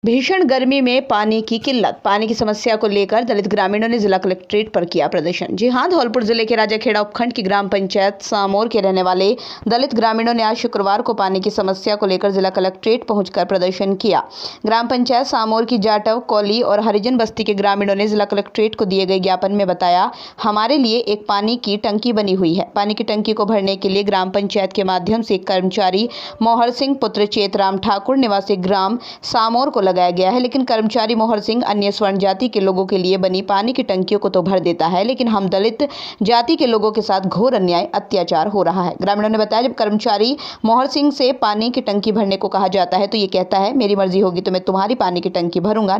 भीषण गर्मी में पानी की किल्लत, पानी की समस्या को लेकर दलित ग्रामीणों ने जिला कलेक्ट्रेट पर किया प्रदर्शन। जी हां, धौलपुर जिले के राजाखेड़ा उपखंड की ग्राम पंचायत सामोर के रहने वाले दलित ग्रामीणों ने आज शुक्रवार को पानी की समस्या को लेकर जिला कलेक्ट्रेट पहुंचकर प्रदर्शन किया। ग्राम पंचायत सामोर की जाटव, कौली और हरिजन बस्ती के ग्रामीणों ने जिला कलेक्ट्रेट को दिए गए ज्ञापन में बताया, हमारे लिए एक पानी की टंकी बनी हुई है। पानी की टंकी को भरने के लिए ग्राम पंचायत के माध्यम से एक कर्मचारी मोहर सिंह पुत्र चेतराम ठाकुर निवासी ग्राम सामोर को लगाया गया है, लेकिन कर्मचारी मोहर सिंह अन्य स्वर्ण जाति के लोगों के लिए बनी पानी की टंकियों को तो भर देता है, लेकिन हम दलित जाति के लोगों के साथ घोर अन्याय अत्याचार हो रहा है। ग्रामीणों ने बताया, जब कर्मचारी मोहर सिंह से पानी की टंकी भरने को कहा जाता है तो ये कहता है, मेरी मर्जी होगी तो मैं तुम्हारी पानी की टंकी भरूंगा,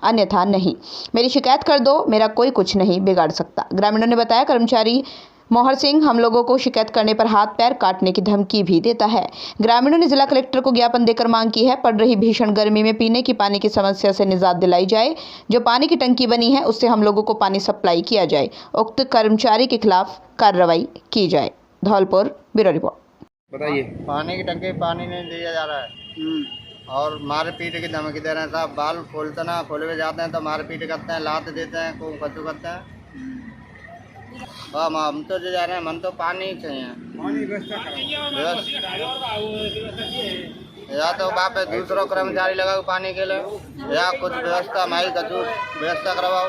अन्यथा नहीं। मेरी शिकायत कर दो, मेरा कोई कुछ नहीं बिगाड़ सकता। ग्रामीणों ने बताया, कर्मचारी मोहर सिंह हम लोगों को शिकायत करने पर हाथ पैर काटने की धमकी भी देता है। ग्रामीणों ने जिला कलेक्टर को ज्ञापन देकर मांग की है, पड़ रही भीषण गर्मी में पीने की पानी की समस्या से निजात दिलाई जाए। जो पानी की टंकी बनी है उससे हम लोगों को पानी सप्लाई किया जाए। उक्त कर्मचारी के खिलाफ कार्रवाई की जाए। Dholpur bureau report. बताइए। पानी की टंकी पानी नहीं दिया जा रहा है और मार पीट की धमकी दे रहे हैं साहब। बाल खोलते ना खोले जाते हैं तो मार पीट करते हैं, लात देते हैं, को कद्दू करते हैं। हम तो जो जा रहे हैं, मन तो पानी ही चाहिए। या तो वहाँ पे दूसरा कर्मचारी लगाओ पानी के लिए, या कुछ व्यवस्था हमारी कचूर व्यवस्था करवाओ।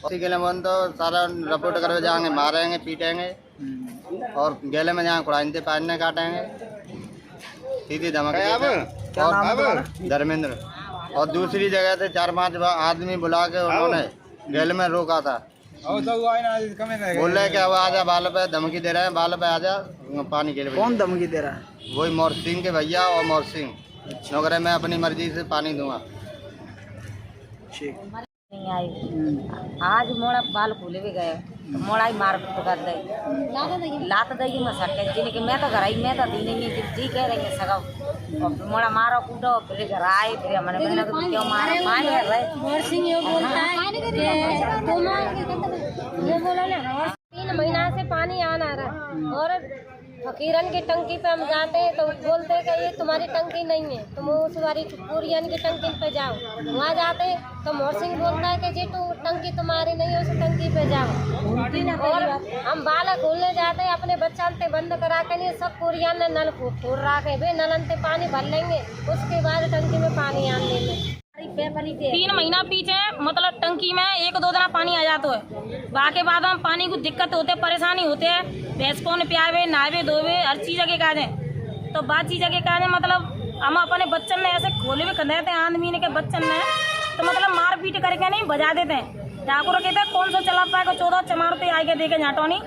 उसी के लिए मन तो सारा रिपोर्ट करके जाएंगे, मारेंगे, पीटेंगे और गले में जहाँ कुड़ाइनते पानी काटेंगे। सीधी धमकी और धर्मेंद्र। और दूसरी जगह से 4-5 आदमी बुला के उन्होंने गले में रोका था। बोल रहे कि अब आजा, बाल पे धमकी दे रहे हैं, बाल पे आजा पानी के लिए। कौन धमकी दे रहा है? वही मोहर सिंह के भैया और मोहर सिंह नौकरे में अपनी मर्जी से पानी दूंगा। नहीं आई। आज मोड़ा बाल खुले भी गए, मोड़ा ही मार कर दे, लात देगी मैं सटे जिन्हें मैं तो घर आई, मैं तो दी नहीं जी कह रही है सगा मोड़ा मारो कूदो, फिर घर आए, फिर हमारे बहनों को क्यों मारा पानी कर रहे। मोहर सिंह ये बोलता है 3 महीना से पानी आना रहा और फकीरन की टंकी पे हम जाते हैं तो बोलते हैं कि ये तुम्हारी टंकी नहीं है, तुम उस वाली कुरियन की टंकी पे जाओ। वहाँ जाते तो मोहर सिंह बोलता है कि जी तू टंकी तुम्हारी नहीं है, उस टंकी पे जाओ। और हम बाल खोलने जाते हैं, अपने बच्चा से बंद करा के नहीं, सब कुरियन ने नल खोल रखे वे नलन से पानी भर लेंगे, उसके बाद टंकी में पानी आने लेंगे। 3 महीना पीछे मतलब टंकी में 1-2 दिन पानी आ जाता है, बाकी बाद में पानी को दिक्कत होते, परेशानी होते है। भैंस को प्यावे, नहावे, धोवे, हर चीज़ के काज है। तो बात चीज़ के काज है, मतलब हम अपने बच्चन ने ऐसे खोले हुए कर देते हैं, आदमी के बच्चन ने तो मतलब मार पीट करके नहीं बजा देते हैं। ठाकुर कहते हैं कौन सा चला पाएगा, 14 चमारते आगे देखे झाटोनी,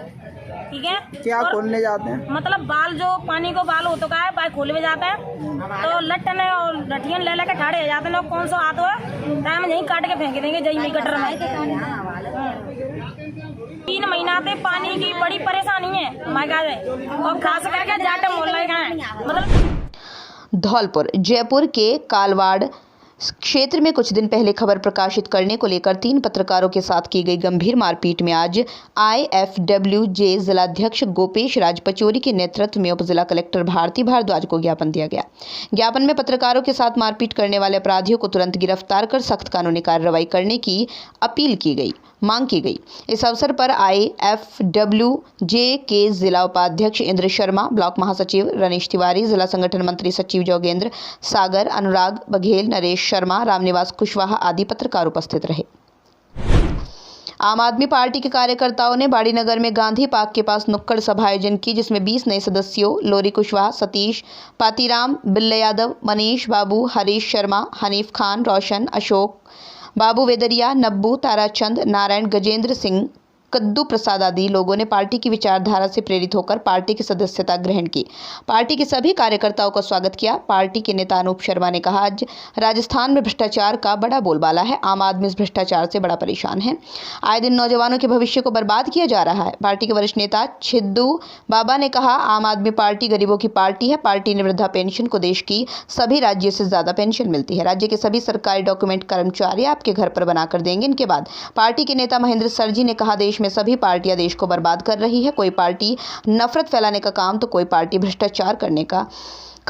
ठीक है। क्या खोलने जाते हैं? मतलब बाल जो पानी को बाल हो तो का है, बाल खोले में जाता है तो लट्टन और लठियन ले लेके ठाड़े जाते हैं। कौन सा आता है टाइम यहीं काट के फेंक देंगे जई में गटर में। 3 महीना से पानी की बड़ी परेशानी है और खास करके जाटे मोहल्ले का है। मतलब धौलपुर जयपुर के कालवाड़ क्षेत्र में कुछ दिन पहले खबर प्रकाशित करने को लेकर 3 पत्रकारों के साथ की गई गंभीर मारपीट में आज IFWJ जिलाध्यक्ष गोपेश राज पचौरी के नेतृत्व में उप जिला कलेक्टर भारती भारद्वाज को ज्ञापन दिया गया। ज्ञापन में पत्रकारों के साथ मारपीट करने वाले अपराधियों को तुरंत गिरफ्तार कर सख्त कानूनी कार्रवाई करने की अपील की गई, मांग की गई। इस अवसर पर IFWJ के जिला उपाध्यक्ष इंद्र शर्मा, ब्लॉक महासचिव रनीश तिवारी, जिला संगठन मंत्री सचिव जोगेंद्र सागर, अनुराग बघेल, नरेश शर्मा, रामनिवास कुशवाहा आदि पत्रकार उपस्थित रहे। आम आदमी पार्टी के कार्यकर्ताओं ने बाड़ी नगर में गांधी पार्क के पास नुक्कड़ सभा आयोजन की, जिसमें 20 नए सदस्यों लोरी कुशवाहा, सतीश पातीराम, बिल्ले यादव, मनीष बाबू, हरीश शर्मा, हनीफ खान, रोशन, अशोक, बाबू वेदरिया, नब्बू, ताराचंद, नारायण, गजेंद्र सिंह, कद्दू प्रसाद आदि लोगों ने पार्टी की विचारधारा से प्रेरित होकर पार्टी की सदस्यता ग्रहण की। पार्टी के सभी कार्यकर्ताओं का स्वागत किया। पार्टी के नेता अनूप शर्मा ने कहा, आज राजस्थान में भ्रष्टाचार का बड़ा बोलबाला है, आम आदमी इस भ्रष्टाचार से बड़ा परेशान है। आए दिन नौजवानों के भविष्य को बर्बाद किया जा रहा है। पार्टी के वरिष्ठ नेता छिद्दू बाबा ने कहा, आम आदमी पार्टी गरीबों की पार्टी है। पार्टी ने वृद्धा पेंशन को देश की सभी राज्यों से ज्यादा पेंशन मिलती है। राज्य के सभी सरकारी डॉक्यूमेंट कर्मचारी आपके घर पर बनाकर देंगे। इनके बाद पार्टी के नेता महेंद्र सरजी ने कहा, देश में सभी पार्टियां देश को बर्बाद कर रही है। कोई पार्टी नफरत फैलाने का काम तो कोई पार्टी भ्रष्टाचार करने का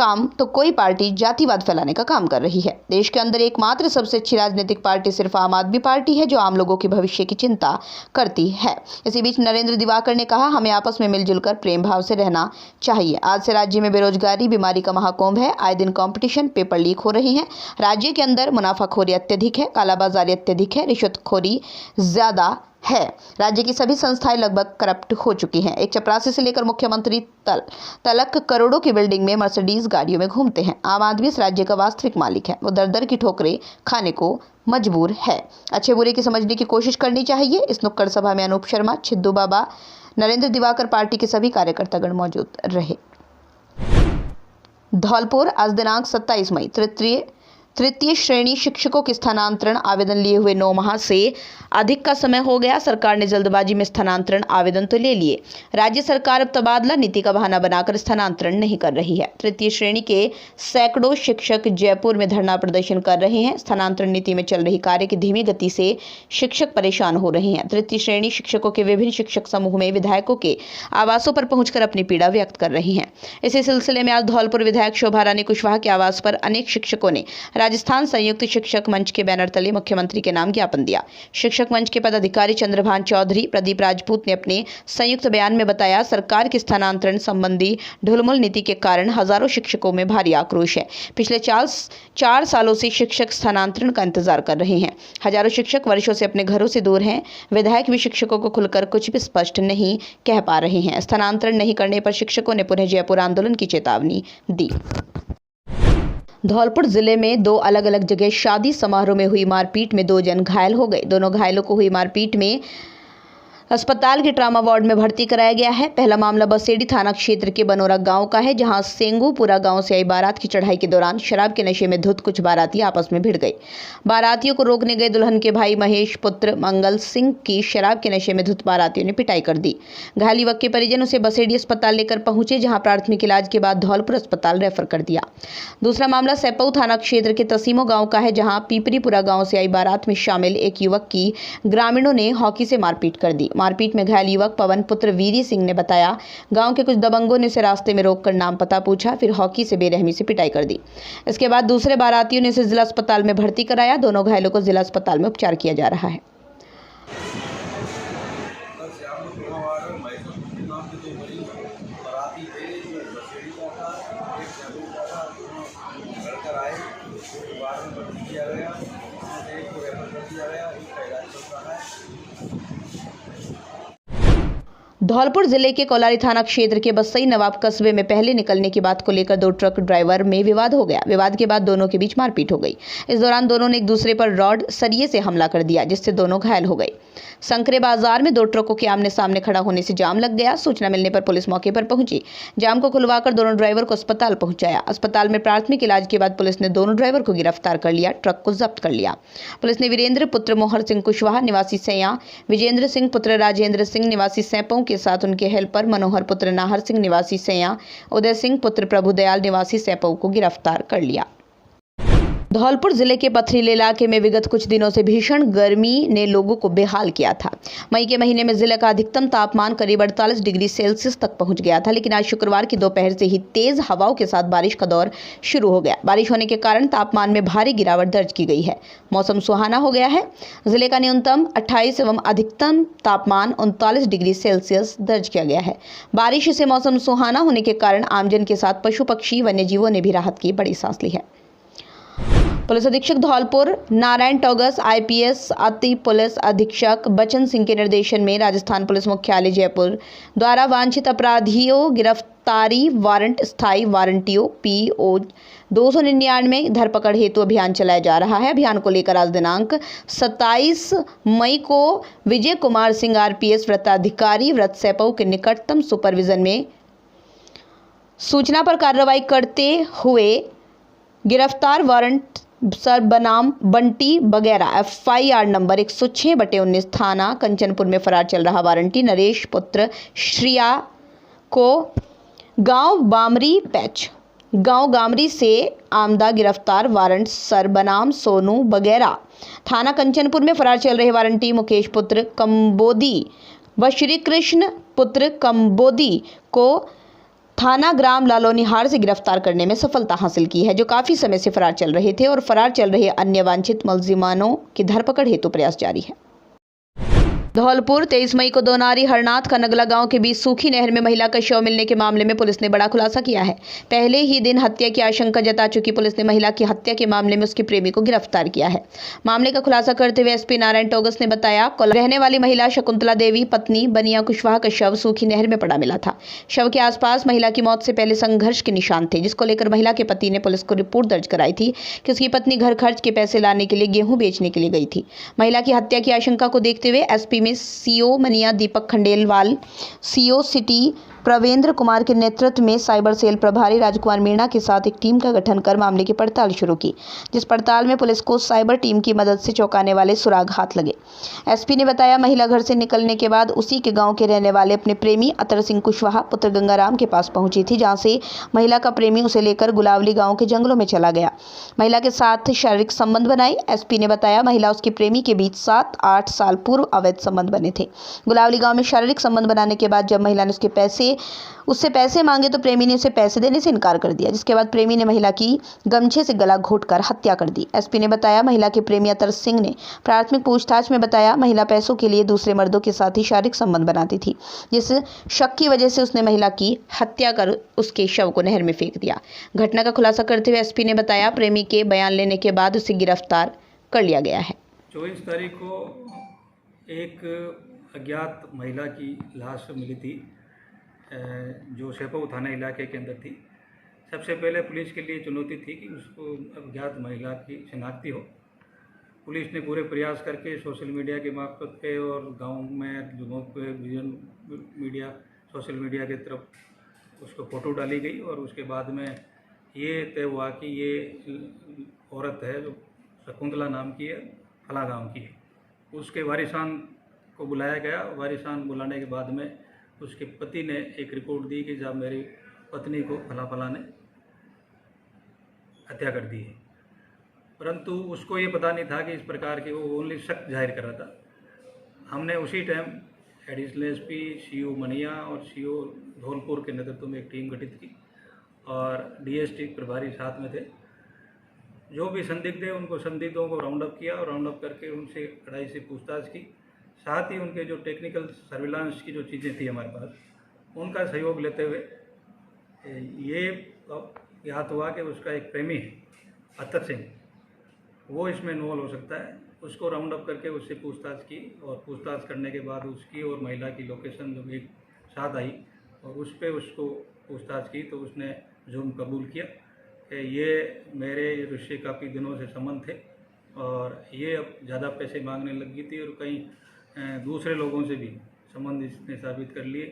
काम तो कोई पार्टी जातिवाद फैलाने का काम कर रही है। देश के अंदर एकमात्र सबसे अच्छी राजनीतिक पार्टी सिर्फ आम आदमी पार्टी है, जो आम लोगों के भविष्य की चिंता करती है। इसी बीच नरेंद्र दिवाकर ने कहा, हमें आपस में मिलजुल कर प्रेम भाव से रहना चाहिए। आज से राज्य में बेरोजगारी बीमारी का महाकुंभ है। आए दिन कंपटीशन, पेपर लीक हो रहे हैं। राज्य के अंदर मुनाफाखोरी अत्यधिक है, कालाबाजारी अत्यधिक है, रिश्वतखोरी ज्यादा है। राज्य की सभी संस्थाएं लगभग करप्ट हो चुकी हैं। एक चपरासी से लेकर मुख्यमंत्री तलक करोड़ों की बिल्डिंग में मर्सिडीज गाड़ियों में घूमते हैं। आम आदमी इस राज्य का वास्तविक मालिक है। वो दर दर की ठोकरें खाने को मजबूर है। अच्छे बुरे की समझने की कोशिश करनी चाहिए। इस नुक्कड़ सभा में अनूप शर्मा, छिद्दू बाबा, नरेंद्र दिवाकर पार्टी के सभी कार्यकर्तागण मौजूद रहे। धौलपुर आज दिनांक 27 मई तृतीय श्रेणी शिक्षकों के स्थानांतरण आवेदन लिए हुए 9 माह से अधिक का समय हो गया। सरकार ने जल्दबाजी में स्थानांतरण आवेदन तो ले लिए। राज्य सरकार अब तबादला नीति का बहाना बनाकर स्थानांतरण नहीं कर रही है। तृतीय श्रेणी के सैकड़ों शिक्षक जयपुर में धरना प्रदर्शन कर रहे हैं। स्थानांतरण नीति में चल रही कार्य की धीमी गति से शिक्षक परेशान हो रहे हैं। तृतीय श्रेणी शिक्षकों के विभिन्न शिक्षक समूह में विधायकों के आवासों पर पहुंचकर अपनी पीड़ा व्यक्त कर रहे हैं। इसी सिलसिले में आज धौलपुर विधायक शोभा रानी कुशवाहा के आवास पर अनेक शिक्षकों ने राजस्थान संयुक्त शिक्षक मंच के बैनर तले मुख्यमंत्री के नाम ज्ञापन दिया। शिक्षक मंच के पदाधिकारी चंद्रभान चौधरी, प्रदीप राजपूत ने अपने संयुक्त बयान में बताया, सरकार के स्थानांतरण संबंधी ढुलमुल नीति के कारण हजारों शिक्षकों में भारी आक्रोश है। पिछले 4 सालों से शिक्षक स्थानांतरण का इंतजार कर रहे हैं। हजारों शिक्षक वर्षों से अपने घरों से दूर हैं। विधायक भी शिक्षकों को खुलकर कुछ भी स्पष्ट नहीं कह पा रहे हैं। स्थानांतरण नहीं करने पर शिक्षकों ने पुनः जयपुर आंदोलन की चेतावनी दी। धौलपुर जिले में 2 अलग अलग जगह शादी समारोह में हुई मारपीट में 2 जन घायल हो गए। दोनों घायलों को हुई मारपीट में अस्पताल के ट्रामा वार्ड में भर्ती कराया गया है। पहला मामला बसेड़ी थाना क्षेत्र के बनोरा गांव का है, जहां सेंगूपुरा गांव से आई बारात की चढ़ाई के दौरान शराब के नशे में धुत कुछ बाराती आपस में भिड़ गए। बारातियों को रोकने गए दुल्हन के भाई महेश पुत्र मंगल सिंह की शराब के नशे में धुत बारातियों ने पिटाई कर दी। घायल युवक के परिजन उसे बसेड़ी अस्पताल लेकर पहुंचे, जहाँ प्राथमिक इलाज के बाद धौलपुर अस्पताल रेफर कर दिया। दूसरा मामला सैपऊ थाना क्षेत्र के तसीमो गाँव का है, जहाँ पीपरीपुरा गाँव से आई बारात में शामिल एक युवक की ग्रामीणों ने हॉकी से मारपीट कर दी। मारपीट में घायल युवक पवन पुत्र वीरी सिंह ने बताया, गांव के कुछ दबंगों ने उसे रास्ते में रोककर नाम पता पूछा, फिर हॉकी से बेरहमी से पिटाई कर दी। इसके बाद दूसरे बारातियों ने उसे जिला अस्पताल में भर्ती कराया। दोनों घायलों को जिला अस्पताल में उपचार किया जा रहा है। धौलपुर जिले के कोलारी थाना क्षेत्र के बसई नवाब कस्बे में पहले निकलने की बात को लेकर 2 ट्रक ड्राइवर में विवाद हो गया। विवाद के बाद दोनों के बीच मारपीट हो गई। इस दौरान दोनों ने एक दूसरे पर रॉड सरिये से हमला कर दिया, जिससे दोनों घायल हो गए। संकरे बाजार में 2 ट्रकों के आमने सामने खड़ा होने से जाम लग गया। सूचना मिलने पर पुलिस मौके पर पहुंची। जाम को खुलवाकर दोनों ड्राइवर को अस्पताल पहुंचाया। अस्पताल में प्राथमिक इलाज के बाद पुलिस ने दोनों ड्राइवर को गिरफ्तार कर लिया। ट्रक को जब्त कर लिया। पुलिस ने वीरेंद्र पुत्र मोहर सिंह कुशवाहा निवासी सैया, विजेंद्र सिंह पुत्र राजेंद्र सिंह निवासी सैपऊ के साथ उनके हेल्पर मनोहर पुत्र नाहर सिंह निवासी सैया, उदय सिंह पुत्र प्रभुदयाल निवासी सैपऊ को गिरफ्तार कर लिया। धौलपुर जिले के पथरीले इलाके में विगत कुछ दिनों से भीषण गर्मी ने लोगों को बेहाल किया था। मई के महीने में जिले का अधिकतम तापमान करीब 48 डिग्री सेल्सियस तक पहुंच गया था, लेकिन आज शुक्रवार की दोपहर से ही तेज हवाओं के साथ बारिश का दौर शुरू हो गया। बारिश होने के कारण तापमान में भारी गिरावट दर्ज की गई है। मौसम सुहाना हो गया है। जिले का न्यूनतम 28 एवं अधिकतम तापमान 39 डिग्री सेल्सियस दर्ज किया गया है। बारिश से मौसम सुहाना होने के कारण आमजन के साथ पशु पक्षी वन्य जीवों ने भी राहत की बड़ी सांस ली है। पुलिस अधीक्षक धौलपुर नारायण टोगस, आईपीएस अति पुलिस अधीक्षक बचन सिंह के निर्देशन में राजस्थान पुलिस मुख्यालय जयपुर द्वारा वांछित अपराधियों गिरफ्तारी वारंट स्थायी वारंटियों PO 299 धरपकड़ हेतु अभियान चलाया जा रहा है। अभियान को लेकर आज दिनांक 27 मई को विजय कुमार सिंह RPS वृत्ताधिकारी वृत्त सैपऊ के निकटतम सुपरविजन में सूचना पर कार्रवाई करते हुए गिरफ्तार वारंट सर बनाम बंटी बगैरा FIR नंबर 106/19 थाना कंचनपुर में फरार चल रहा वारंटी नरेश पुत्र श्रिया को गांव गामरी से आमदा गिरफ्तार वारंट सर बनाम सोनू बगैरा। थाना कंचनपुर में फरार चल रहे वारंटी मुकेश पुत्र कंबोदी व श्री कृष्ण पुत्र कंबोदी को थाना ग्राम लालौनिहार से गिरफ्तार करने में सफलता हासिल की है, जो काफी समय से फरार चल रहे थे और फरार चल रहे अन्य वांछित मुलजिमानों की धरपकड़ हेतु प्रयास जारी है। धौलपुर 23 मई को दोनारी हरनाथ का नगला गांव के बीच सूखी नहर में महिला का शव मिलने के मामले में पुलिस ने बड़ा खुलासा किया है। पहले ही दिन हत्या की आशंका जता चुकी पुलिस ने महिला की हत्या के मामले में उसके प्रेमी को गिरफ्तार किया है। मामले का खुलासा करते हुए एसपी नारायण टोगस ने बताया, रहने वाली महिला शकुंतला देवी पत्नी बनिया कुशवाहा का शव सूखी नहर में पड़ा मिला था। शव के आसपास महिला की मौत से पहले संघर्ष के निशान थे, जिसको लेकर महिला के पति ने पुलिस को रिपोर्ट दर्ज कराई थी कि उसकी पत्नी घर खर्च के पैसे लाने के लिए गेहूं बेचने के लिए गई थी। महिला की हत्या की आशंका को देखते हुए एसपी में सीओ मनिया दीपक खंडेलवाल, सीओ सिटी प्रवेंद्र कुमार के नेतृत्व में साइबर सेल प्रभारी राजकुमार मीणा के साथ एक टीम का गठन कर मामले की पड़ताल शुरू की, जिस पड़ताल में पुलिस को साइबर टीम की मदद से चौंकाने वाले सुराग हाथ लगे। एसपी ने बताया, महिला घर से निकलने के बाद उसी के गांव के रहने वाले अपने प्रेमी अतर सिंह कुशवाहा पुत्र गंगाराम के पास पहुंची थी, जहां से महिला का प्रेमी उसे लेकर गुलावली गाँव के जंगलों में चला गया। महिला के साथ शारीरिक संबंध बनाए। एसपी ने बताया, महिला उसके प्रेमी के बीच 7-8 साल पूर्व अवैध संबंध बने थे। गुलावली गाँव में शारीरिक संबंध बनाने के बाद जब महिला ने उससे पैसे मांगे तो प्रेमी ने उसे पैसे देने से इनकार कर दिया, जिसके बाद प्रेमी ने महिला की गमछे से गला घोंटकर हत्या कर दी। एसपी ने बताया, महिला के प्रेमी अतर सिंह ने प्राथमिक पूछताछ में बताया, महिला पैसों के लिए दूसरे मर्दों के साथ ही शारीरिक संबंध बनाती थी, जिस शक की वजह से उसने महिला की हत्या कर उसके शव को नहर में फेंक दिया। घटना का खुलासा करते हुए एसपी ने बताया, प्रेमी के बयान लेने के बाद उसे गिरफ्तार कर लिया गया है। 24 तारीख को एक अज्ञात महिला की लाश मिली थी, जो शेपों थाना इलाके के अंदर थी। सबसे पहले पुलिस के लिए चुनौती थी कि उसको अज्ञात महिला की शिनाख्ती हो। पुलिस ने पूरे प्रयास करके सोशल मीडिया के मार्फत पे और गांव में लोगों पे विजन मीडिया सोशल मीडिया की तरफ उसको फ़ोटो डाली गई और उसके बाद में ये तय हुआ कि ये औरत है जो शकुंतला नाम की है, फला गाँव की है। उसके वारिसान को बुलाया गया। वारिसान बुलाने के बाद में उसके पति ने एक रिपोर्ट दी कि जब मेरी पत्नी को फला ने हत्या कर दी है, परंतु उसको ये पता नहीं था कि इस प्रकार के वो ओनली शक जाहिर कर रहा था। हमने उसी टाइम एडिशनल एसपी सीओ मनिया और सीओ धौलपुर के नेतृत्व में एक टीम गठित की और डीएसटी प्रभारी साथ में थे। जो भी संदिग्ध है उनको संदिग्धों को राउंड अप किया और राउंड अप करके उनसे कड़ाई से पूछताछ की। साथ ही उनके जो टेक्निकल सर्विलांस की जो चीज़ें थी हमारे पास, उनका सहयोग लेते हुए ये याद हुआ कि उसका एक प्रेमी है अतर सिंह, वो इसमें इन्वॉल्व हो सकता है। उसको राउंड अप करके उससे पूछताछ की और पूछताछ करने के बाद उसकी और महिला की लोकेशन जब एक साथ आई और उस पर उसको पूछताछ की तो उसने जुर्म कबूल किया कि ये मेरे रिश्ते काफ़ी दिनों से संबंध थे और ये अब ज़्यादा पैसे मांगने लगी थी और कहीं दूसरे लोगों से भी संबंध इसने साबित कर लिए।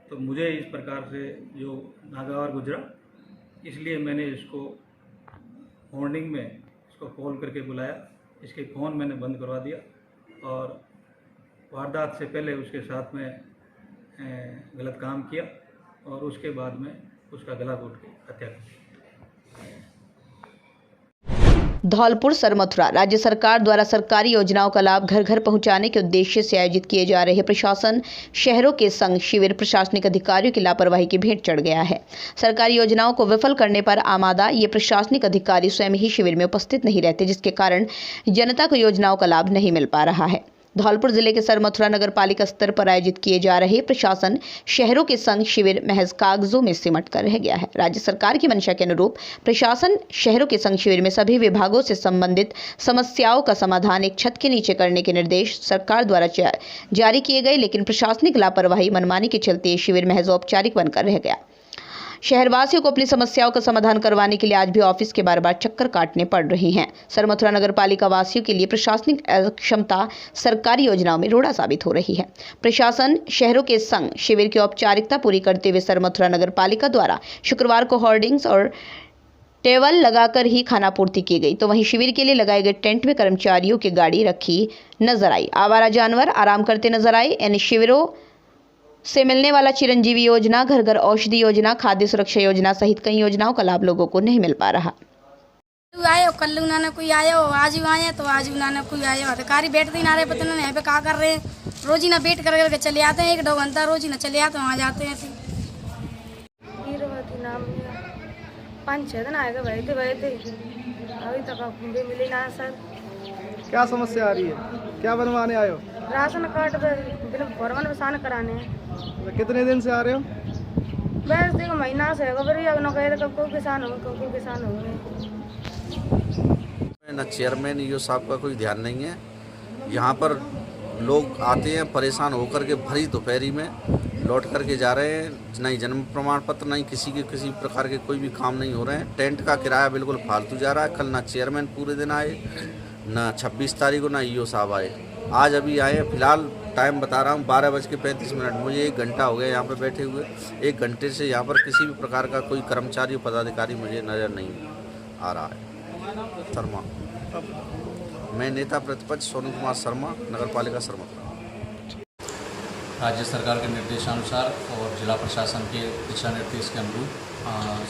तो मुझे इस प्रकार से जो नागवार गुजरा, इसलिए मैंने इसको मॉर्निंग में इसको कॉल करके बुलाया। इसके फ़ोन मैंने बंद करवा दिया और वारदात से पहले उसके साथ में गलत काम किया और उसके बाद में उसका गला घोंट के हत्या कर दी। धौलपुर सरमथुरा राज्य सरकार द्वारा सरकारी योजनाओं का लाभ घर घर पहुंचाने के उद्देश्य से आयोजित किए जा रहे प्रशासन शहरों के संग शिविर प्रशासनिक अधिकारियों की लापरवाही की भेंट चढ़ गया है। सरकारी योजनाओं को विफल करने पर आमादा ये प्रशासनिक अधिकारी स्वयं ही शिविर में उपस्थित नहीं रहते, जिसके कारण जनता को योजनाओं का लाभ नहीं मिल पा रहा है। धौलपुर जिले के सरमथुरा नगर पालिका स्तर पर आयोजित किए जा रहे प्रशासन शहरों के संग शिविर महज कागजों में सिमट कर रह गया है। राज्य सरकार की मंशा के अनुरूप प्रशासन शहरों के संग शिविर में सभी विभागों से संबंधित समस्याओं का समाधान एक छत के नीचे करने के निर्देश सरकार द्वारा जारी किए गए, लेकिन प्रशासनिक लापरवाही मनमानी के चलते शिविर महज औपचारिक बनकर रह गया। शहरवासियों को अपनी समस्याओं का समाधान करवाने के लिए आज भी ऑफिस के बार बार चक्कर काटने पड़ रहे हैं। सरमथुरा नगर पालिका वासियों के लिए प्रशासनिक अक्षमता सरकारी योजनाओं में रोड़ा साबित हो रही है। प्रशासन शहरों के संग शिविर की औपचारिकता पूरी करते हुए सरमथुरा नगर पालिका द्वारा शुक्रवार को होर्डिंग्स और टेबल लगाकर ही खानापूर्ति की गई, तो वहीं शिविर के लिए लगाए गए टेंट में कर्मचारियों की गाड़ी रखी नजर आई। आवारा जानवर आराम करते नजर आए। इन शिविरों से मिलने वाला चिरंजीवी योजना, घर घर औषधि योजना, खाद्य सुरक्षा योजना सहित कई योजनाओं का लाभ लोगों को नहीं मिल पा रहा। आयो कल उन्होंने कोई आयो, आज आए तो आज उन्होंने कोई आयो। अधिकारी बैठते ही ना रहे, पता नहीं यहाँ पे क्या कर रहे हैं। रोज ही ना वेट कर करके चले आते हैं, 1-2 घंटा रोज ही ना चले आते, वहाँ जाते हैं। 5-6 दिन आएगा भाई थे अभी तक भी मिली ना सर। क्या समस्या आ रही है? क्या बनवाने आए हो? राशन कार्ड फॉर्मन पहचान कराने हैं। तो कितने दिन से आ रहे हो? बस देखो महीना से है खबर अब न कहे कब को किसान होंगे कब को किसान होंगे। न चेयरमैन ईओ साहब का कोई ध्यान नहीं है। यहाँ पर लोग आते हैं परेशान होकर के भरी दोपहरी में लौट करके जा रहे हैं। नहीं जन्म प्रमाण पत्र नहीं किसी के किसी प्रकार के कोई भी काम नहीं हो रहे हैं। टेंट का किराया बिल्कुल फालतू जा रहा है। कल ना चेयरमैन पूरे दिन आए, ना 26 तारीख को ना ईओ साहब आए। आज अभी आए हैं। फिलहाल टाइम बता रहा हूँ 12:35। मुझे 1 घंटा हो गया यहाँ पर बैठे हुए। 1 घंटे से यहाँ पर किसी भी प्रकार का कोई कर्मचारी पदाधिकारी मुझे नज़र नहीं आ रहा है। शर्मा, मैं नेता प्रतिपक्ष सोनू कुमार शर्मा, नगर पालिका सरमथुरा। राज्य सरकार के निर्देशानुसार और जिला प्रशासन के दिशा निर्देश के अनुरूप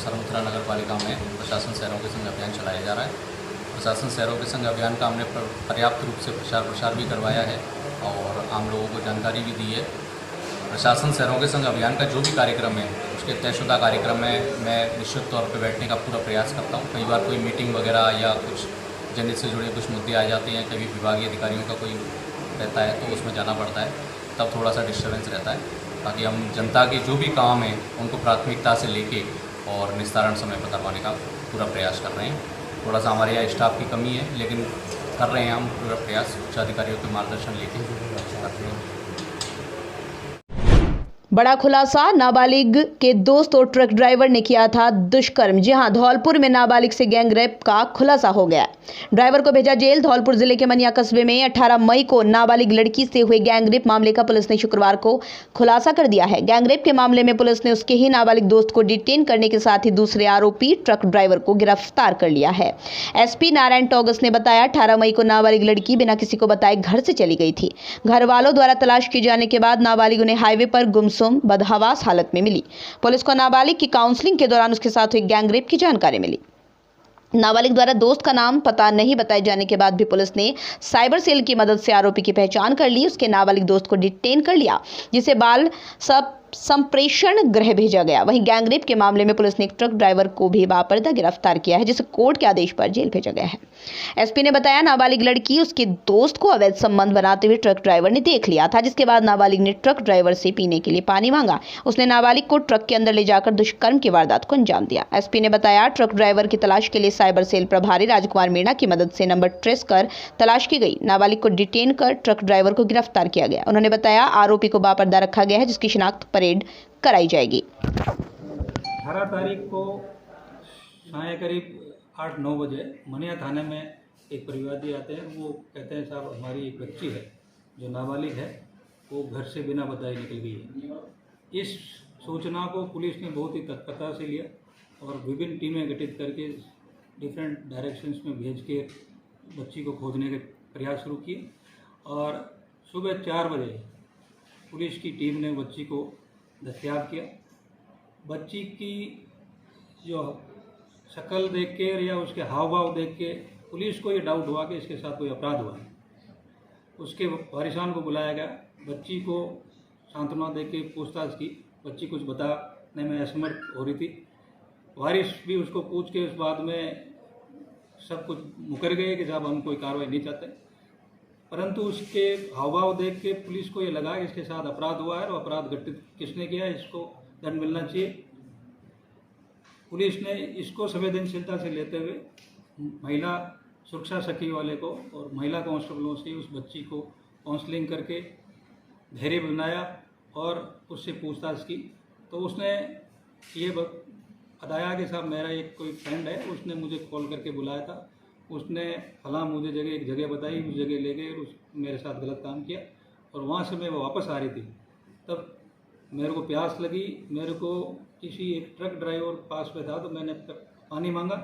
सरमथुरा नगर पालिका में प्रशासन शहरों के संग अभियान चलाया जा रहा है। प्रशासन शहरों के संग अभियान का हमने पर्याप्त रूप से प्रचार भी करवाया है और आम लोगों को जानकारी भी दी है। प्रशासन शहरों के संग अभियान का जो भी कार्यक्रम है उसके तयशुदा कार्यक्रम में मैं निश्चित तौर पर बैठने का पूरा प्रयास करता हूँ। कई बार कोई मीटिंग वगैरह या कुछ जनहित से जुड़े कुछ मुद्दे आ जाते हैं, कभी विभागीय अधिकारियों का कोई रहता है तो उसमें जाना पड़ता है, तब थोड़ा सा डिस्टर्बेंस रहता है। ताकि हम जनता के जो भी काम हैं उनको प्राथमिकता से लेके और निस्तारण समय पर करवाने का पूरा प्रयास कर रहे हैं। थोड़ा सा हमारे यहाँ स्टाफ की कमी है लेकिन कर रहे हैं हम पूरा प्रयास, उच्च अधिकारियों के मार्गदर्शन लेके कर रहे हैं। बड़ा खुलासा, नाबालिग के दोस्त और ट्रक ड्राइवर ने किया था दुष्कर्म। जी हां, धौलपुर में नाबालिग से गैंगरेप का खुलासा हो गया। ड्राइवर को भेजा जेल। धौलपुर जिले के मनिया कस्बे में 18 मई को नाबालिग लड़की से हुए गैंगरेप मामले का पुलिस ने शुक्रवार को खुलासा कर दिया है। गैंगरेप के मामले में पुलिस ने उसके ही नाबालिग दोस्त को डिटेन करने के साथ ही दूसरे आरोपी ट्रक ड्राइवर को गिरफ्तार कर लिया है। एसपी नारायण टोगस ने बताया 18 मई को नाबालिग लड़की बिना किसी को बताए घर से चली गई थी। घर वालों द्वारा तलाश किए जाने के बाद नाबालिग उन्हें हाईवे पर गुमसुम बदहवास हालत में मिली। पुलिस को नाबालिग की काउंसलिंग के दौरान उसके साथ हुई गैंगरेप की जानकारी मिली। नाबालिग द्वारा दोस्त का नाम पता नहीं बताए जाने के बाद भी पुलिस ने साइबर सेल की मदद से आरोपी की पहचान कर ली। उसके नाबालिग दोस्त को डिटेन कर लिया जिसे बाल संप्रेषण गृह भेजा गया। वहीं गैंगरेप के मामले में पुलिस ने एक ट्रक ड्राइवर को भी बापर्दा गिरफ्तार किया है जिसे कोर्ट के आदेश पर जेल भेजा गया है। एसपी ने बताया नाबालिग लड़की उसके दोस्त को अवैध संबंध बनाते हुए ट्रक ड्राइवर ने देख लिया था, जिसके बाद नाबालिग ने ट्रक ड्राइवर से पीने के लिए पानी मांगा। उसने नाबालिग को ट्रक के अंदर ले जाकर दुष्कर्म की वारदात को अंजाम दिया। एसपी ने बताया ट्रक ड्राइवर की तलाश के लिए साइबर सेल प्रभारी राजकुमार मीणा की मदद से नंबर ट्रेस कर तलाश की गई। नाबालिग को डिटेन कर ट्रक ड्राइवर को गिरफ्तार किया गया। उन्होंने बताया आरोपी को बापर्दा रखा गया है जिसकी शिनाख्त परेड कराई जाएगी। 18 तारीख को साय करीब 8-9 बजे मनिया थाने में एक परिवादी आते हैं। वो कहते हैं साहब हमारी एक बच्ची है जो नाबालिग है, वो घर से बिना बताए निकल गई है। इस सूचना को पुलिस ने बहुत ही तत्परता से लिया और विभिन्न टीमें गठित करके डिफरेंट डायरेक्शंस में भेज के बच्ची को खोजने के प्रयास शुरू किए और सुबह 4 बजे पुलिस की टीम ने बच्ची को दस्तयाब किया। बच्ची की जो शक्ल देख के या उसके हाव भाव देख के पुलिस को ये डाउट हुआ कि इसके साथ कोई अपराध हुआ है। उसके वारिसान को बुलाया गया। बच्ची को सांत्वना दे के पूछताछ की। बच्ची कुछ बताने में असमर्थ हो रही थी। वारिस भी उसको पूछ के उस बाद में सब कुछ मुकर गए कि साहब हम कोई कार्रवाई नहीं चाहते, परंतु उसके हाव भाव देख के पुलिस को ये लगा कि इसके साथ अपराध हुआ है और अपराध घटित किसने किया है, इसको दंड मिलना चाहिए। पुलिस ने इसको संवेदनशीलता से लेते हुए महिला सुरक्षा सखी वाले को और महिला कांस्टेबलों से उस बच्ची को काउंसलिंग करके धैर्य बनाया और उससे पूछताछ की। तो उसने ये बताया कि साहब मेरा एक कोई फ्रेंड है, उसने मुझे कॉल करके बुलाया था, उसने फलां मुझे एक जगह बताई, उस जगह ले गए, उस मेरे साथ गलत काम किया और वहाँ से मैं वापस आ रही थी। तब मेरे को प्यास लगी, मेरे को किसी एक ट्रक ड्राइवर पास में था तो मैंने पानी मांगा।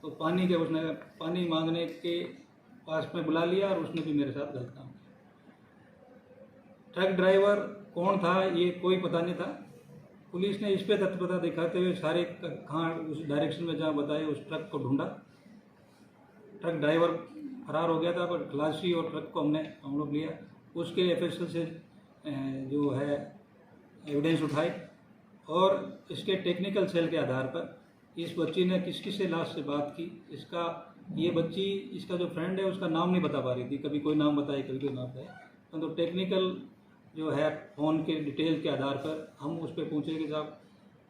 तो उसने पानी मांगने के पास में बुला लिया और उसने भी मेरे साथ गलत काम किया। ट्रक ड्राइवर कौन था ये कोई पता नहीं था। पुलिस ने इस पर तत्परता दिखाते हुए सारे कहाँ उस डायरेक्शन में जहाँ बताए उस ट्रक को ढूंढा। ट्रक ड्राइवर फरार हो गया था पर खलासी और ट्रक को हम लोग लिया। उसके एफएसएल से जो है एविडेंस उठाए और इसके टेक्निकल सेल के आधार पर इस बच्ची ने किस किस से लास्ट से बात की, ये बच्ची इसका जो फ्रेंड है उसका नाम नहीं बता पा रही थी, कभी कोई नाम बताए कभी कोई नाम बताए। तो टेक्निकल जो है फ़ोन के डिटेल के आधार पर हम उस पर पूछे कि साहब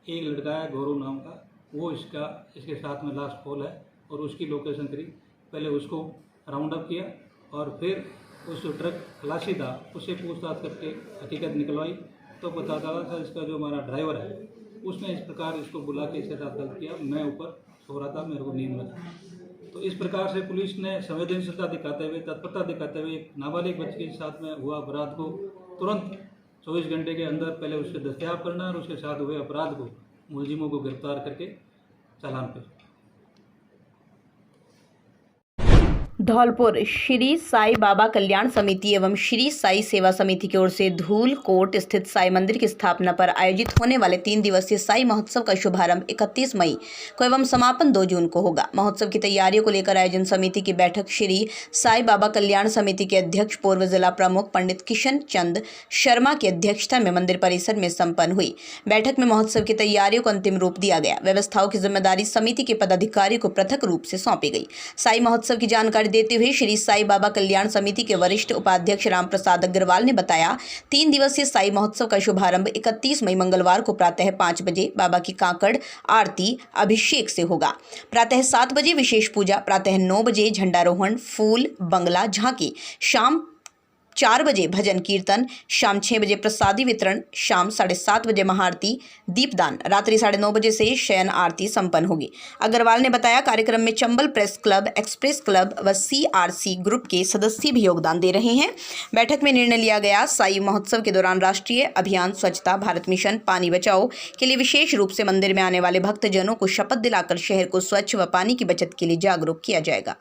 एक लड़का है गौरव नाम का, वो इसके साथ में लास्ट कॉल है और उसकी लोकेशन करी। पहले उसको राउंड अप किया और फिर उस जो ट्रक खलासी था उससे पूछताछ करके हकीकत निकलवाई तो पता चला था इसका जो हमारा ड्राइवर है उसने इस प्रकार इसको बुला के इसके साथ गलत किया। मैं ऊपर सो रहा था, मेरे को नींद में था। तो इस प्रकार से पुलिस ने संवेदनशीलता दिखाते हुए, तत्परता दिखाते हुए एक नाबालिग बच्ची के साथ में हुआ अपराध को तुरंत 24 घंटे के अंदर पहले उससे दस्तयाब करना और उसके साथ हुए अपराध को मुलजिमों को गिरफ्तार करके चालान पर। धौलपुर श्री साई बाबा कल्याण समिति एवं श्री साई सेवा समिति की ओर से धूल कोट स्थित साई मंदिर की स्थापना पर आयोजित होने वाले 3 दिवसीय साई महोत्सव का शुभारंभ 31 मई को एवं समापन 2 जून को होगा। महोत्सव की तैयारियों को लेकर आयोजन समिति की बैठक श्री साई बाबा कल्याण समिति के अध्यक्ष पूर्व जिला प्रमुख पंडित किशन चंद शर्मा की अध्यक्षता में मंदिर परिसर में संपन्न हुई। बैठक में महोत्सव की तैयारियों को अंतिम रूप दिया गया। व्यवस्थाओं की जिम्मेदारी समिति के पदाधिकारियों को पृथक रूप से सौंपी गई। साई महोत्सव की जानकारी देते हुए श्री साई बाबा कल्याण समिति के वरिष्ठ उपाध्यक्ष राम प्रसाद अग्रवाल ने बताया, 3 दिवसीय साई महोत्सव का शुभारंभ 31 मई मंगलवार को प्रातः 5 बजे बाबा की काकड़ आरती अभिषेक से होगा। प्रातः 7 बजे विशेष पूजा, प्रातः 9 बजे झंडारोहण, फूल बंगला झांकी, शाम 4 बजे भजन कीर्तन, शाम 6 बजे प्रसादी वितरण, शाम 7:30 बजे महाआरती, दीपदान, रात्रि 9:30 बजे से शयन आरती संपन्न होगी। अग्रवाल ने बताया, कार्यक्रम में Chambal press club, express club व CRC ग्रुप के सदस्य भी योगदान दे रहे हैं। बैठक में निर्णय लिया गया, साई महोत्सव के दौरान राष्ट्रीय अभियान स्वच्छता भारत मिशन पानी बचाओ के लिए विशेष रूप से मंदिर में आने वाले भक्तजनों को शपथ दिलाकर शहर को स्वच्छ व पानी की बचत के लिए जागरूक किया जाएगा।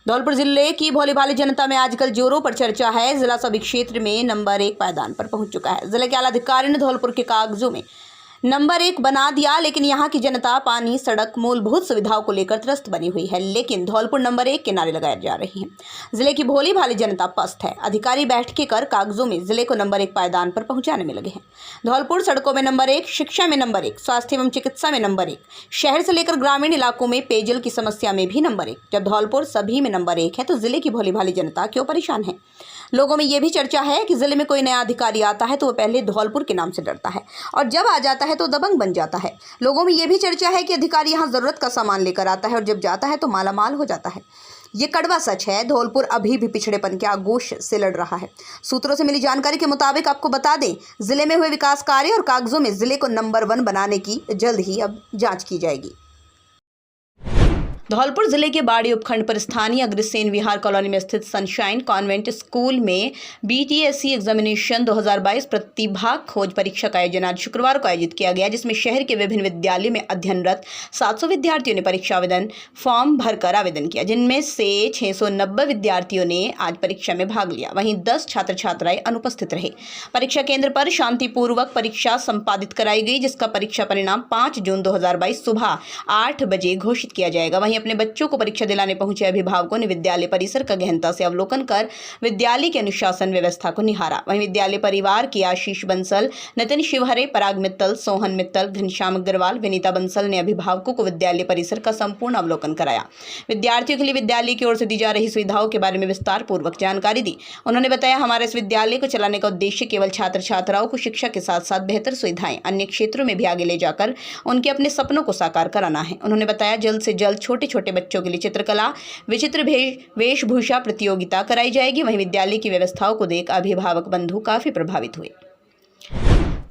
धौलपुर जिले की भोली भाली जनता में आजकल जोरों पर चर्चा है। जिला सभी क्षेत्र में नंबर 1 पायदान पर पहुंच चुका है। जिले के आला अधिकारी ने धौलपुर के कागजों में नंबर 1 बना दिया, लेकिन यहाँ की जनता पानी, सड़क, मूलभूत सुविधाओं को लेकर त्रस्त बनी हुई है। लेकिन धौलपुर नंबर 1 के नारे लगाए जा रहे हैं। जिले की भोली भाली जनता पस्त है। अधिकारी बैठकें कर कागजों में जिले को नंबर 1 पायदान पर पहुंचाने में लगे हैं। धौलपुर सड़कों में नंबर 1, शिक्षा में नंबर 1, स्वास्थ्य एवं चिकित्सा में नंबर 1, शहर से लेकर ग्रामीण इलाकों में पेयजल की समस्या में भी नंबर 1। जब धौलपुर सभी में नंबर 1 है तो जिले की भोली भाली जनता क्यों परेशान है? लोगों में यह भी चर्चा है कि जिले में कोई नया अधिकारी आता है तो वह पहले धौलपुर के नाम से डरता है और जब आ जाता है तो दबंग बन जाता है। लोगों में यह भी चर्चा है कि अधिकारी यहां जरूरत का सामान लेकर आता है और जब जाता है तो मालामाल हो जाता है। ये कड़वा सच है। धौलपुर अभी भी पिछड़ेपन के आगोश से लड़ रहा है। सूत्रों से मिली जानकारी के मुताबिक आपको बता दें, जिले में हुए विकास कार्य और कागजों में जिले को नंबर 1 बनाने की जल्द ही अब जाँच की जाएगी। धौलपुर जिले के बाड़ी उपखंड पर स्थानीय अग्रसेन विहार कॉलोनी में स्थित सनशाइन कॉन्वेंट स्कूल में BTSC एग्जामिनेशन 2022 प्रतिभा खोज परीक्षा का आयोजन आज शुक्रवार को आयोजित किया गया, जिसमें शहर के विभिन्न विद्यालयों में अध्ययनरत 700 विद्यार्थियों ने परीक्षा आवेदन फॉर्म भरकर आवेदन किया, जिनमें से 690 विद्यार्थियों ने आज परीक्षा में भाग लिया। वहीं 10 छात्र छात्राएं अनुपस्थित रहे। परीक्षा केंद्र पर शांतिपूर्वक परीक्षा संपादित कराई गई, जिसका परीक्षा परिणाम 5 जून 2022 सुबह 8 बजे घोषित किया जाएगा। वहीं अपने बच्चों को परीक्षा दिलाने पहुंचे अभिभावकों ने विद्यालय परिसर का गहनता से अवलोकन कर विद्यालय की अनुशासन व्यवस्था को निहारा। वहीं विद्यालय परिवार के आशीष बंसल, नितिन शिवहरे, पराग मित्तल, सोहन मित्तल, घनश्याम अग्रवाल, विनीता बंसल ने अभिभावकों को विद्यालय परिसर का संपूर्ण अवलोकन कराया। विद्यार्थियों के लिए विद्यालय की ओर से दी जा रही सुविधाओं के बारे में विस्तार पूर्वक जानकारी दी। उन्होंने बताया, हमारे इस विद्यालय को चलाने का उद्देश्य केवल छात्र छात्राओं को शिक्षा के साथ साथ बेहतर सुविधाएं अन्य क्षेत्रों में भी आगे ले जाकर उनके अपने सपनों को साकार कराना है। उन्होंने बताया, जल्द से जल्द छोटे बच्चों के लिए चित्रकला, विचित्र वेशभूषा प्रतियोगिता कराई जाएगी। वहीं विद्यालय की व्यवस्थाओं को देख अभिभावक बंधु काफी प्रभावित हुए।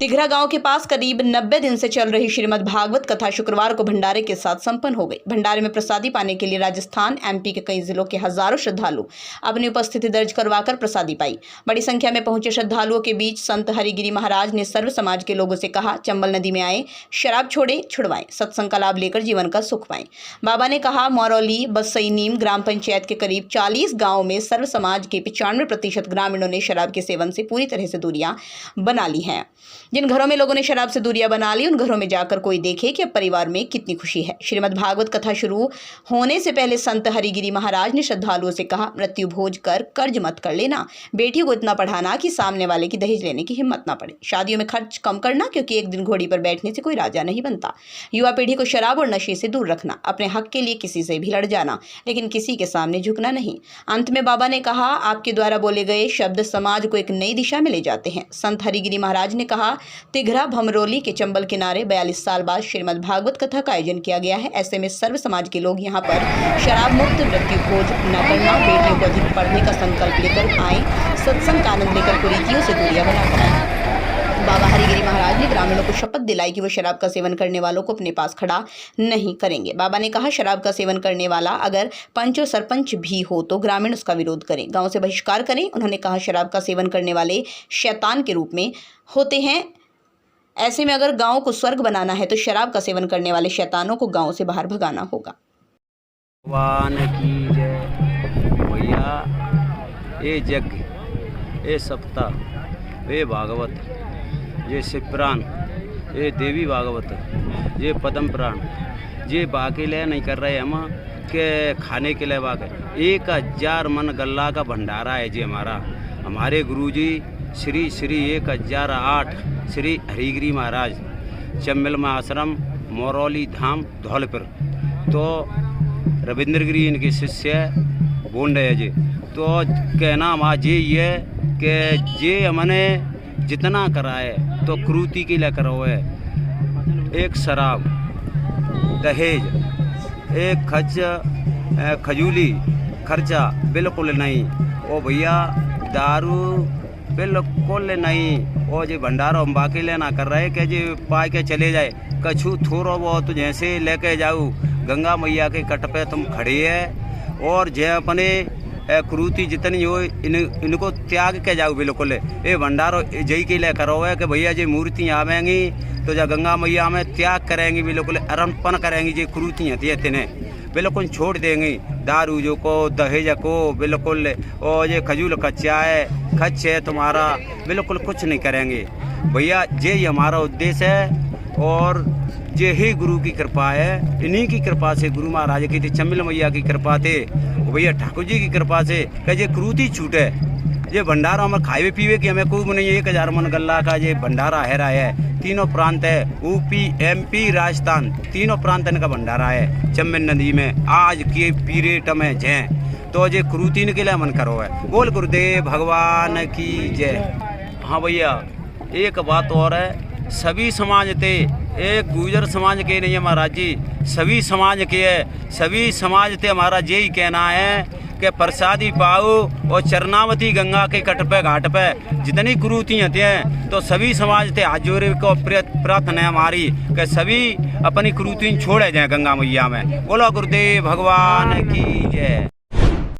तिघरा गांव के पास करीब 90 दिन से चल रही श्रीमद् भागवत कथा शुक्रवार को भंडारे के साथ संपन्न हो गई। भंडारे में प्रसादी पाने के लिए राजस्थान, MP के कई जिलों के हजारों श्रद्धालु अपनी उपस्थिति दर्ज करवाकर प्रसादी पाई। बड़ी संख्या में पहुंचे श्रद्धालुओं के बीच संत हरिगिरी महाराज ने सर्व समाज के लोगों से कहा, चंबल नदी में आए, शराब छोड़े छुड़वाएं, सत्संग का लाभ लेकर जीवन का सुख पाएं। बाबा ने कहा, मौरौली बसई नीम ग्राम पंचायत के करीब 40 गाँव में सर्व समाज के 95% ग्रामीणों ने शराब के सेवन से पूरी तरह से दूरियां बना ली हैं। जिन घरों में लोगों ने शराब से दूरियां बना ली, उन घरों में जाकर कोई देखे कि अब परिवार में कितनी खुशी है। श्रीमद् भागवत कथा शुरू होने से पहले संत हरिगिरी महाराज ने श्रद्धालुओं से कहा, मृत्यु भोज कर कर्ज मत कर लेना, बेटियों को इतना पढ़ाना कि सामने वाले की दहेज लेने की हिम्मत ना पड़े, शादियों में खर्च कम करना क्योंकि एक दिन घोड़ी पर बैठने से कोई राजा नहीं बनता, युवा पीढ़ी को शराब और नशे से दूर रखना, अपने हक के लिए किसी से भी लड़ जाना लेकिन किसी के सामने झुकना नहीं। अंत में बाबा ने कहा, आपके द्वारा बोले गए शब्द समाज को एक नई दिशा में ले जाते हैं। संत हरिगिरी महाराज ने कहा, तिघरा भमरोली के चंबल किनारे 42 साल बाद श्रीमद् भागवत कथा का आयोजन किया गया है। ऐसे में सर्व समाज के लोग यहाँ पर शराब मुक्त मृत्यु भोज न करना, बेटियों को अधिक पढ़ने का संकल्प लेकर आए, सत्संग का आनंद लेकर कुरीतियों से दूरियां बनाकर आए। बाबा हरिगिरी महाराज ने ग्रामीणों को शपथ दिलाई कि वो शराब का सेवन करने वालों को अपने पास खड़ा नहीं करेंगे। बाबा ने कहा, शराब का सेवन करने वाला अगर पंच और सरपंच भी हो तो ग्रामीण उसका विरोध करें, गांव से बहिष्कार करें। उन्होंने कहा, शराब का सेवन करने वाले शैतान के रूप में होते हैं। ऐसे में अगर गांव को स्वर्ग बनाना है तो शराब का सेवन करने वाले शैतानों को गांव से बाहर भगाना होगा। भगवान की जय। भैया ये यज्ञ, ये सप्ताह, ये भागवत, ये शिवपुराण, ये देवी भागवत, ये पद्म पुराण, ये बाकी लिए नहीं कर रहे हम के खाने के लिए बाकी 1000 मन गल्ला का भंडारा है जी हमारे गुरुजी श्री 1008 श्री हरिगिरी महाराज चम्बल में आश्रम मोरौली धाम धौलपुर। तो रविंद्रगिरी इनके शिष्य बोंड है जी। तो कहना हमारा ये है कि ये हमने जितना कराए तो क्रूति के लिए करो है। एक शराब, दहेज, एक खजूली खर्चा बिल्कुल नहीं। ओ भैया दारू बिल्कुल नहीं। और जो भंडारा हम बाकी लेना कर रहे कि जो पाए के चले जाए, कछु थोड़ा बहुत जैसे लेके जाऊँ गंगा मैया के कट पे तुम खड़े है और जे अपने क्रूति जितनी हो इनको त्याग के जाओ बिल्कुल। ये भंडारो जय के लिए करो है कि भैया जी मूर्तियाँ आवेंगी तो जब गंगा मैया में त्याग करेंगी बिल्कुल, अर्पण करेंगी। जी क्रूतियाँ थी इतने बिल्कुल छोड़ देंगी, दारू जो को दहेज को बिल्कुल, और ये खजूल कच्चा है खच है तुम्हारा, बिल्कुल कुछ नहीं करेंगे भैया। ये हमारा उद्देश्य है और ये ही गुरु की कृपा है। इन्हीं की कृपा से, गुरु महाराज की थी, चम्बल मैया की कृपा थे, भैया ठाकुर जी की कृपा से कि ये क्रूति छूटे। ये भंडारा हमें खाए पीवे की हमें खूब नहीं। 1000 मन गल्ला का ये भंडारा है रहा है। तीनों प्रांत है, यूपी MP राजस्थान, तीनों प्रांत इनका भंडारा है चम्बल नदी में आज के पीरियड में जय। तो ये क्रूति के लिए मन करो है। बोल गुरुदेव भगवान की जय। हाँ भैया एक बात और है, सभी समाज थे, एक गुर्जर समाज के नहीं है महाराज जी, सभी समाज के है। सभी समाज थे हमारा यही कहना है कि प्रसादी पाओ और चरनावती गंगा के कट पे घाट पे जितनी क्रूतियाँ हैं तो सभी समाज थे। हाथ जोड़े को प्रार्थना है हमारी कि सभी अपनी क्रूति छोड़े जाए गंगा मैया में। बोलो गुरुदेव भगवान की जय।